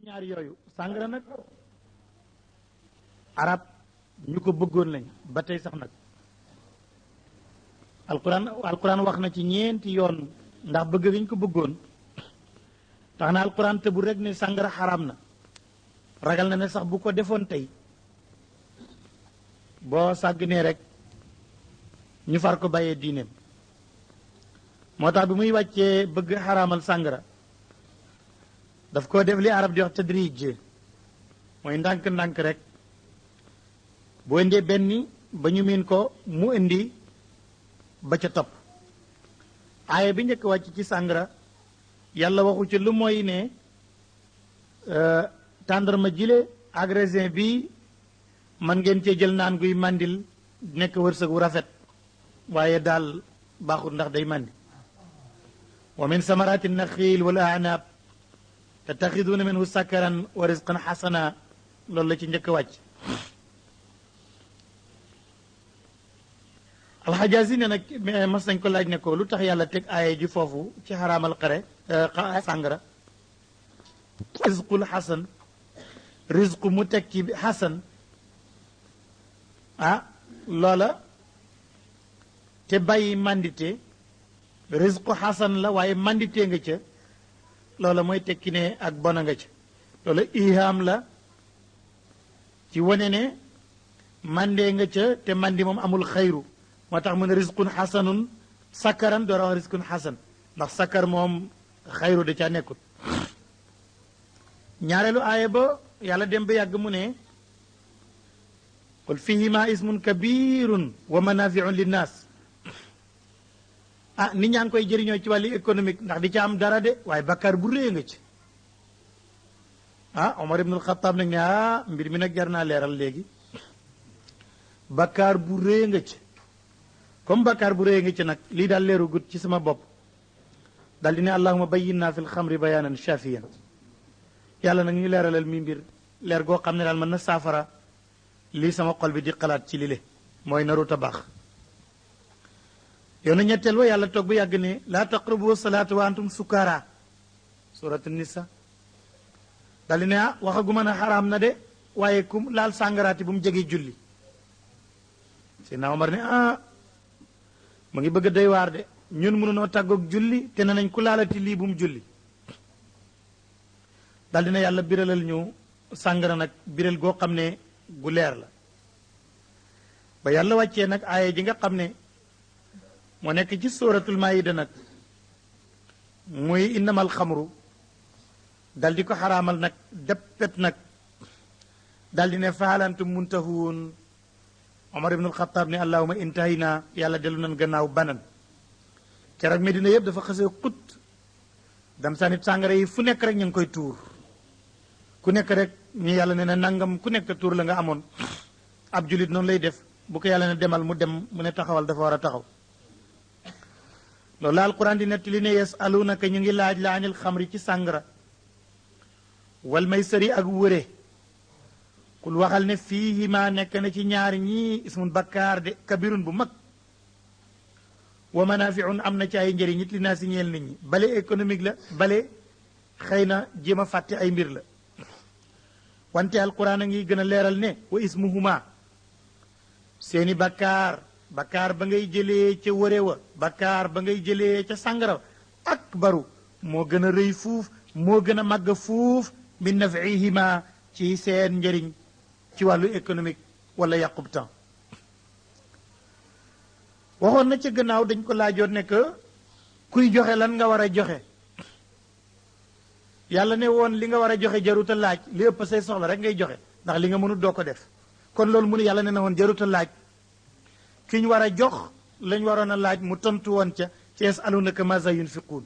ñaar yooyu sàngara nag arab ñu ko bëggoon lañ ba tey sax nag alquran wax na ci ñeenti yoon ndax bëgg gi ñu ko bëggoon tax na alquran te bu rek ne sàngara xaraam na ragal na ne sax bu ko defoon tey boo sàgg nee rek ñu far ko bàyyee diineem moo tax bi muy wàccee bëgg xaraamal sàngara daf ko def li arab di wax tadrij mooy ndànk-ndànk rek boo indee benn ba ñu miin ko mu indi ba ca topp aaya bi njëkk wàcc ci sàngara yàlla waxu ci lu mooy ne tàndarma jile ak raisin bi man ngeen cee jël naan guy màndil nekk wërsëg wu rafet waaye daal baaxul ndax day màndi wa min samarati naxiil wal anaab tattaxiduuna minhu sakaran wa risqan xasana loolu la ci njëkk wàcc alxajaasi ne nag mas nañ ko laaj ne ko lu tax yàlla teg aaya ji foofu ci xaraamal xare sàngara risqul xasan risqu mu teg ci xasan loola te bàyyi mandité risqu xasan la waaye mandité nga ca loola mooy tekki ne ak bona nga ca loola ihaam la ci wane ne mandee nga ca te mandi moom amul xayru moo tax mu ne risqun xasanun sakkaran door a wax risqun xasan ndax sakkar moom xayru da caa nekkut ñaareelu aaya ba yàlla dem ba yàgg mu ne qul fihima ismun kabirun wa manafiun linnaas nit ñaa ngi koy jëriñoo ci wàllu économique ndax di ca am dara de waaye bakkaar bu rëy nga ci Omar ibnul Xataab nag ne mbir mi nag jar naa leeral léegi bakkaar bu rëy nga ci comme bakkaar bu rëy nga ci nag lii daal leeru gut ci sama bopp daal di ne allahuma bayyinna fil xamri bayaanan shafiyan yàlla nag ñu leeralal mi mbir leer goo xam ne daal mën na saafara lii sama xol bi di xalaat ci lile mooy narut a baax yow na ñetteel wa yàlla toog bu yàgg ne laa taqrabu salaata wa antum sukaara suratu nisa daal di ne waxaguma ne xaraam na de waaye ku laal sàngaraati bu mu jege julli Seydina Omar ne mu ngi bëgg a doy waar de ñun mënunoo tàggoog julli te ne nañ ku laalati lii bu mu julli daal dina yàlla biralal ñu sàngara nag biral goo xam ne gu leer la ba yàlla wàccee nag aaya ji nga xam ne moo nekk ci suratul maida nag muy innamal xamru dal di ko xaraamal nag deppet nag dal di ne faalantum muntahuun Omar ibnul Xataab ne allahuma intahina yàlla dellu nan gannaaw banan keroog Medina yëpp dafa xasee xut dam sanit sàngara yi fu nekk rek ñu ngi koy tuur ku nekk rek ñu yàlla ne na nangam ku nekk tuur la nga amoon ab julit noonu lay def bu ko yàlla ne demal mu dem mu ne taxawal dafa war a taxaw loolu la alquran di nettali ne yasalunaka ñu ngi laaj la anil xamri ci sàngara wal maysari ak wëre kul waxal ne fiihima nekk na ci ñaari ñii ismun bakkaar de kabirun bu mag wa manafiun am na ci ay njëriñ nit li naa si ñeel nit ñi bale économique la bale xëy na jéem a fàtte ay mbir la wante alquran a ngi gën a leeral ne wa ismuhuma seeni bakkaar bakkaar ba ngay jëlee ca wëre wa bakkaar ba ngay jëlee ca sàngara ak baru moo gën a rëy fuuf moo gën a màgg fuuf min nafihima ci seen njëriñ ci wàllu économique wala yàqub temps waxoon na ca gannaaw dañ ko laajoon ne que kuy joxe lan nga war a joxe yàlla ne woon li nga war a joxe jaruta laaj li ëpp say soxla rek ngay joxe ndax li nga mënut doo ko def kon loolu mu ne yàlla ne na woon jaruta laaj ki ñu war a jox lañ waroon a laaj mu tontu woon ca ci yasalunaka maza yunfiquun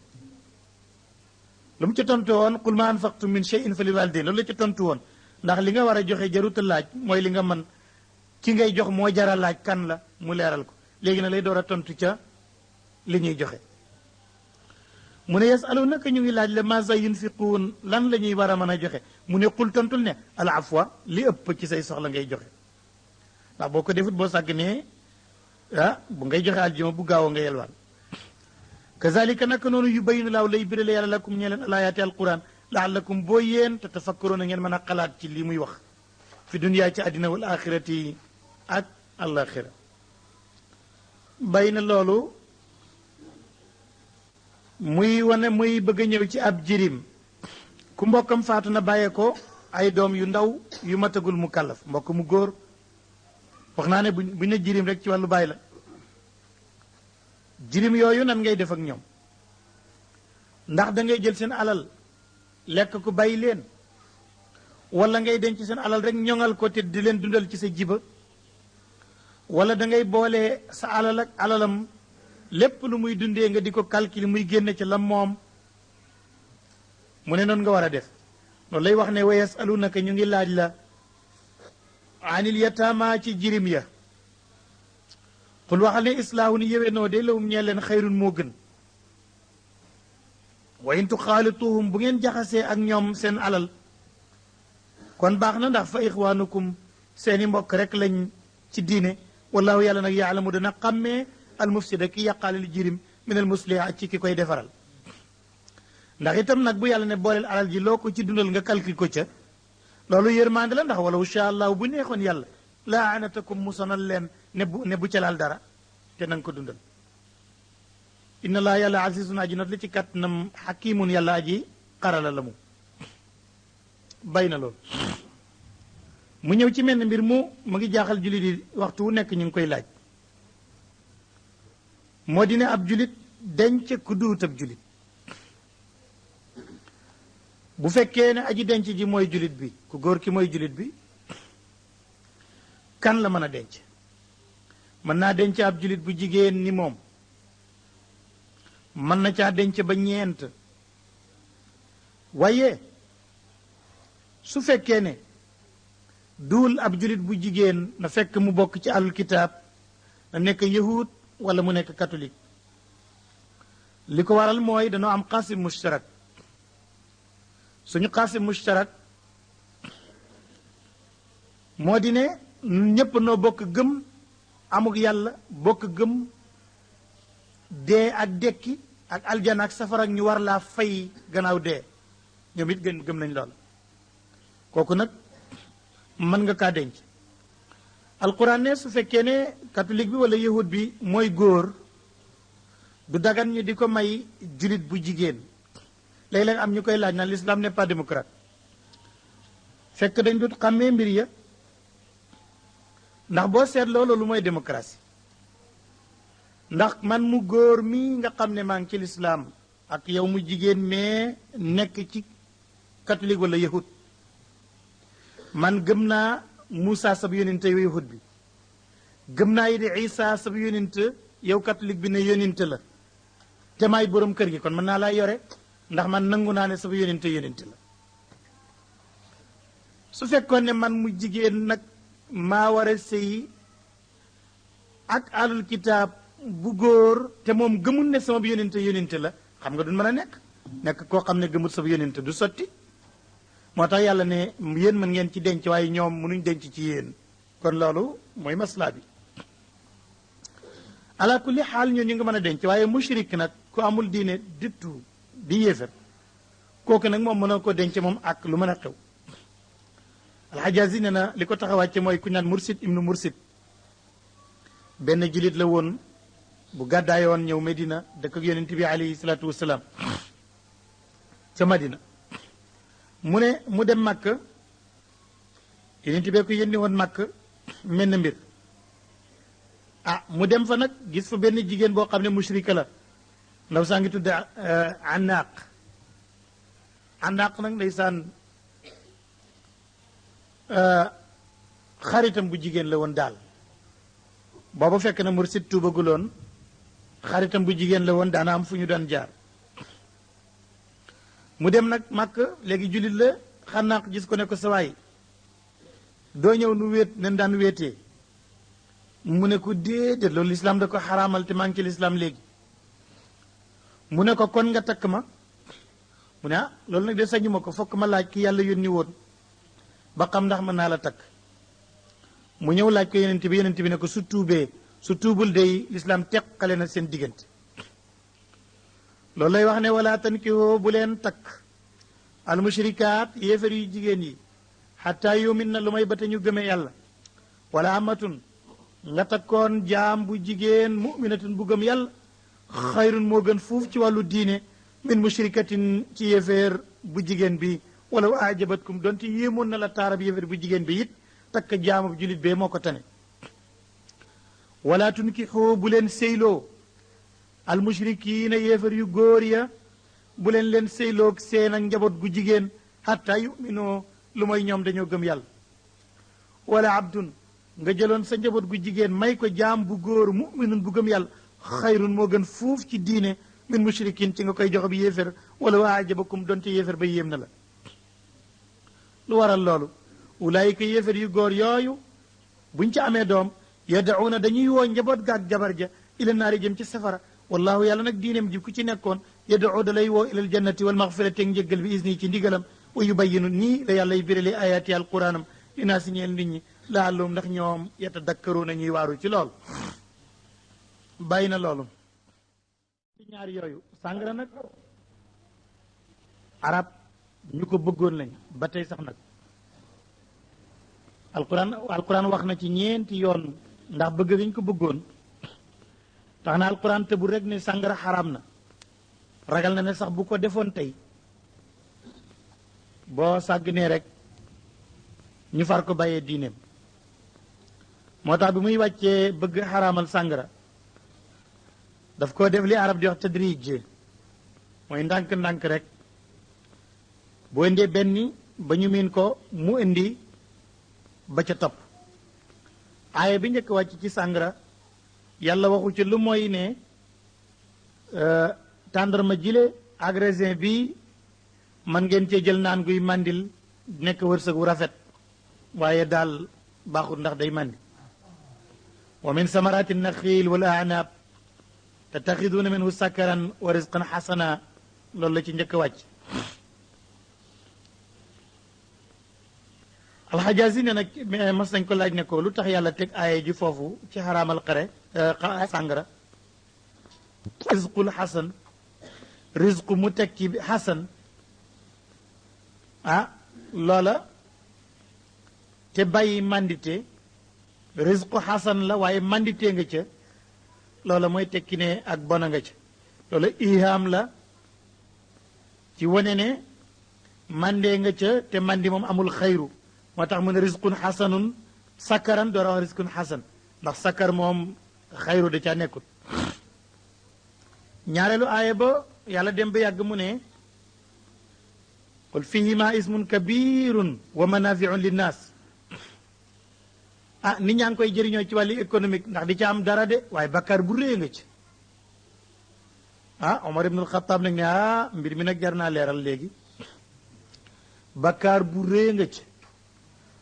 lu mu ca tontu woon qul ma anfaqtum min shay'in fa lil walidayn loolu la ca tontu woon ndax li nga war a joxe jaruta laaj mooy li nga mën ki ngay jox moo jara laaj kan la mu leeral ko léegi nag lay door a tontu ca li ñuy joxe mu ne yasalunaka ñu ngi laaj la maza yunfiquun lan la ñuy war a mën a joxe mu ne qul tontul ne al afwa li ëpp ci say soxla ngay joxe ndax boo ko defut boo sàgg ne bu ngay joxe aljuma bu gaaw nga yelwaan kazalika naka noonu yubayinu laahu lay birale yàlla lakum ñee leen alaayaati alquran laallakum boo yéen te tafakkaroon a ngeen mën a xalaat ci li muy wax fi duniyaa ci àddina wal axirati ak àllaaxira bay na loolu muy wane muy bëgg a ñëw ci ab jirim ku mbokkam faatu na bàyyee ko ay doom yu ndaw yu matagul mu kàllaf mbokk mu góor wax naa ne buñ ne jirim rek ci wàllu baay la jirim yooyu nan ngay def ak ñoom ndax da ngay jël seen alal lekk ko bàyyi leen wala ngay denc seen alal rek ñoŋal ko te di leen dundal ci sa jiba wala da ngay boole sa alal ak alalam lépp lu muy dundee nga di ko calculer muy génne ci la moom mu ne noonu nga war a def loolu lay wax ne wa yasalunaka ñu ngi laaj la anil yataama ci jirim ya xul waxal ne islaahu ni yéwénoo de lawum ñee leen xayrun moo gën wa in tuxaalituhum bu ngeen jaxasee ak ñoom seen alal kon baax na ndax fa ixwaanukum seeni mbokk rek lañ ci diine wallahu yàlla nag yaalamu dana xàmmee al mufsida ki yàqaalil jirim min al musliha ci ki koy defaral ndax itam nag bu yàlla ne booleel alal ji loo ko ci dundal nga calcul ko ca loolu yërmande la ndax wala insha allah bu neexoon yàlla laa anatakum mu sonal leen ne bu ca laal dara te na nga ko dundal inna laa yàlla azizun aji not li ci kàttanam xakimun yàlla aji xarala la mu bay na loolu mu ñëw ci mel ne mbir mu ngi jaaxal jullit yi waxtu wu nekk ñu ngi koy laaj moo di ne ab julit denc ku duut ab julit bu fekkee ne aji denc ji mooy julit bi ku góor ki mooy julit bi kan la mën a denc mën naa denc ab julit bu jigéen ni moom mën na caa denc ba ñeent waaye su fekkee ne duul ab julit bu jigéen na fekk mu bokk ci alul kitaab na nekk yahud wala mu nekk catholique li ko waral mooy dañoo am xaasim mushtarak suñu xaasim mushtarak moo di ne ñépp noo bokk gëm amuk yàlla bokk gëm dee ak dekki ak aljana ak safara ak ñu war laa fay gannaaw dee ñoom it gëm nañ lool kooku nag mën nga kaa denc alquran ne su fekkee ne catholique bi wala yahud bi mooy góor du dagan ñu di ko may julit bu jigéen léeg-léeg am ñu koy laaj naan l'islam n'est pas démocrate fekk dañ dut xàmmee mbir ya ndax boo seetloo loolu mooy démocratie ndax man mu góor mi nga xam ne maa ngi ci l'islam ak yow mu jigéen mais nekk ci catholique wala yahud man gëm naa Moussa sab yóninte yow yahud bi gëm naa yi di Isa sab yóninte yow catholique bi ne yóninte la te maay borom kër gi kon mën naa laa yore ndax man nangu naa ne sab yóninte la su fekkoon ne man mu jigéen nag maa war a sëy ak alul kitaab bu góor te moom gëmul ne sama yóninte la xam nga duñ mën a nekk koo xam ne gëmul sab yóninte du sotti moo tax yàlla ne yéen mën ngeen ci denc waaye ñoom mënuñ denc ci yéen kon loolu mooy maslaa bi ala kulli xaal ñoo ñu ngi mën a denc waaye mushrik nag ku amul diine dittu di yéefar kooku nag moom mënoo ko denc moom ak lu mën a xew alxajazi ne na li ko tax a wàcce mooy ku ñaan mursid ibnu mursid benn julit la woon bu gàddaayoon ñëw Medina dëkk ak yonent bi alayhi salaatu wasalaam ca Madina mu dem màkk yonent bee ko yónni woon màkk mel na mbir mu dem fa nag gis fa benn jigéen boo xam ne mushrika la ndaw saa ngi tudd Anaaq nag ndeysaan xaritam bu jigéen la woon daal booba fekk na mursid tuubaguloon xaritam bu jigéen la woon daana am fu ñu daan jaar mu dem nag màkk léegi jullit la Xanaaq gis ko ne ko sawaay doo ñëw nu wéet nen daan wéetee mu ne ko déedéet loolu lislaam da ko xaraamal te maa ngi ci lislaam léegi mu ne ko kon nga takk ma mu ne loolu nag de sañu ma ko fokk ma laaj ki yàlla yónni woon ba xam ndax mën naa la takk mu ñëw laaj ko yonent bi ne ko su tuubee su tuubul day lislaam teqale na seen diggante loolu lay wax ne wala tankihoo bu leen takk al mushrikaat yéefar yu jigéen yi xataa yumin na lu may ba te ñu gëme yàlla wala amatun nga takkoon jaam bu jigéen muminatun bu gëm yàlla xayrun moo gën fuuf ci wàllu diine min mushrikatin ci yéeféer bu jigéen bi wala wa ajabatkum donte yéemoon na la taarab yéeféer bu jigéen bi it takk jaamab julit bee moo ko tane wala tunkixoo bu leen séyloo al mushrikiina yéeféer yu góor ya bu leen séyloo seen ak njaboot gu jigéen xatta yuminoo lu mooy ñoom dañoo gëm yàlla wala abdun nga jëloon sa njaboot gu jigéen may ko jaam bu góor muminun bu gëm yàlla xayrun moo gën fuuf ci diine min mushrikin ci nga koy jox bi yéefér wala wa ajabakum donte yéefér ba yéem na la lu waral loolu ulaayika yéefér yu góor yooyu buñ ci amee doom yad'uuna dañuy woo njaboot gaag jabar ja ila naari jëm ci safara wallahu yàlla nag diineem ji ku ci nekkoon yad'u da lay woo ilal jannati wal maxfirati ak njëggal bi isni ci ndigalam wa yubayyinu nii la yàlla y birali ayaati alquranam li naa si ñeel nit ñi laallum ndax ñoom yatadakkaruuna ñuy waaru ci lool bàyyi na loolu ci ñaar yooyu sàngara nag arab ñu ko bëggoon lañ ba tey sax nag alquran wax na ci ñeenti yoon ndax bëgg gañ ko bëggoon tax na alquran te bu rek ne sàngara xaraam na ragal na ne sax bu ko defoon tey boo sàgg nee rek ñu far ko bàyyee diineem moo tax bi muy wàccee bëgg xaraamal sàngara daf koo def li arab di wax tadrij mooy ndànk-ndànk rek boo indee benn ba ñu miin ko mu indi ba ca topp aaya bi njëkk wàcc ci sàngara yàlla waxu ci lu mooy ne tàndarma jile ak raisin bi man ngeen cee jël naan guy màndil nekk wërsëg wu rafet waaye daal baaxul ndax day màndi wa min samarati naxiil wal anaab tattaxiduuna minhu sakaran wa risqan xasana loolu la ci njëkk wàcc alxajaasi ne nag mas nañ ko laaj ne ko lu tax yàlla teg aaya ji foofu ci xaraamal sàngara risqul xasan risqu mu teg ci xasan loola te bàyyi mandité risqu xasan la waaye mandité nga ca loola mooy tekki ne ak bona nga ca loola ihaam la ci wane ne mandee nga ca te mandi moom amul xayru moo tax mu ne risqun xasanun sakkaran door a wax risqun xasan ndax sakkar moom xayru da caa nekkul ñaareelu aaya ba yàlla dem ba yàgg mu ne qul fihima ismun kabirun wa manafiun linnaas nit ñaa ngi koy jëriñoo ci wàllu économique ndax di ca am dara de waaye bakkaar bu réy nga ci Omar ibnul Xataab nag ne mbir mi nag jar naa leeral léegi bakkaar bu réy nga ci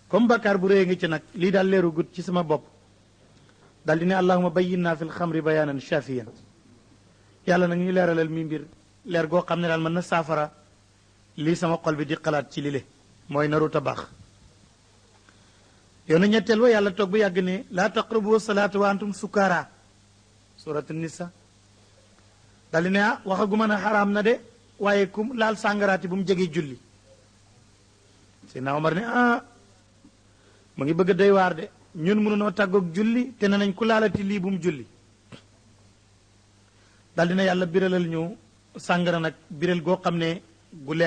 comme bakkaar bu réy nga ci nag lii daal leeru gut ci sama bopp daal di ne allahuma bayyinna fil xamri bayaanan shafiyan yàlla nag ñu leeralal mi mbir leer goo xam ne daal mën na saafara lii sama xol bi di xalaat ci lile mooy naru tabax yow na ñetteel wa yàlla toog bu yàgg ne laa taqrabu salaata wa antum sukaara suratu nisa daal di ne waxaguma ne xaraam na de waaye kum laal sàngaraati bu mu jege julli Seydina Omar ne mu ngi bëgg a doy waar de ñun mënunoo tàggoog julli te ne nañ ku laalati lii bu mu julli daal dina yàlla biralal ñu sàngara nag biral goo xam ne gu leer